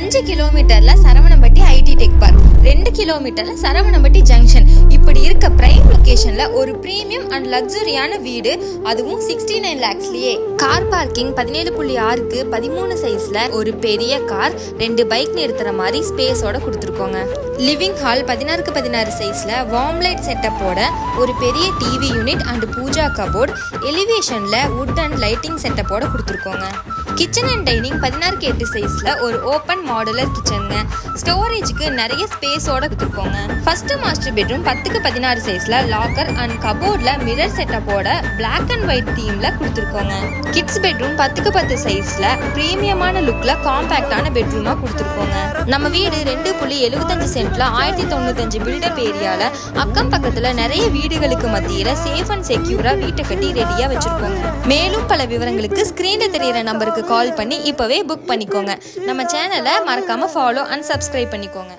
5 கிலோமீட்டர்ல Saravanampatti ID tech park, 2 கிலோமீட்டர்ல Saravanampatti junction. இப்படி இருக்க பிரைம் லொகேஷன்ல ஒரு பிரீமியம் அண்ட் லக்ஸரியான வீடு, அதுவும் 69 lakhsலயே. கார் பார்க்கிங் 17.6க்கு 13 சைஸ்ல ஒரு பெரிய கார், 2 பைக் நிறுத்துற மாதிரி ஸ்பேஸோட கொடுத்துருக்கோங்க. லிவிங் ஹால் 16க்கு 16 சைஸ்ல வார்ம் லைட் செட்டப்போட ஒரு பெரிய TV unit and pooja cupboard, எலிவேஷன்ல வுட் அண்ட் லைட்டிங் செட்டப்போட கொடுத்துருக்கோங்க. கிச்சன் அண்ட் டைனிங் 16க்கு 8 சைஸ்ல ஒரு ஓப்பன் மாடுலர் கிச்சனுங்க. ஸ்டோரேஜுக்கு நிறைய ஸ்பேஸோட கொடுத்துருக்கோங்க. ஃபர்ஸ்ட் மாஸ்டர் பெட்ரூம் 10க்கு 16 சைஸ்ல லாக்கர் அண்ட் கபோர்ட்ல மிரர் செட்டப்போட பிளாக் அண்ட் ஒயிட் தீம்ல கொடுத்துருக்கோங்க. கிட்ஸ் பெட்ரூம் 10க்கு 10 சைஸ்ல பிரீமியமான லுக்ல காம்பாக்டான பெட்ரூமா கொடுத்துருக்கோங்க. நம்ம வீடு 2.75 சென்ட்ல 1095 பில்டப் ஏரியால அக்கம் பக்கத்துல நிறைய வீடுகளுக்கு மத்தியில சேஃப் அண்ட் செக்யூரா வீட்டை கட்டி ரெடியா வச்சிருக்கோங்க. மேலும் பல விவரங்களுக்கு ஸ்கிரீன்ல தெரியிற நம்பருக்கு கால் பண்ணி இப்பவே புக் பண்ணிக்கோங்க. நம்ம சேனலை மறக்காம ஃபாலோ அண்ட் சப்ஸ்கிரைப் பண்ணிக்கோங்க.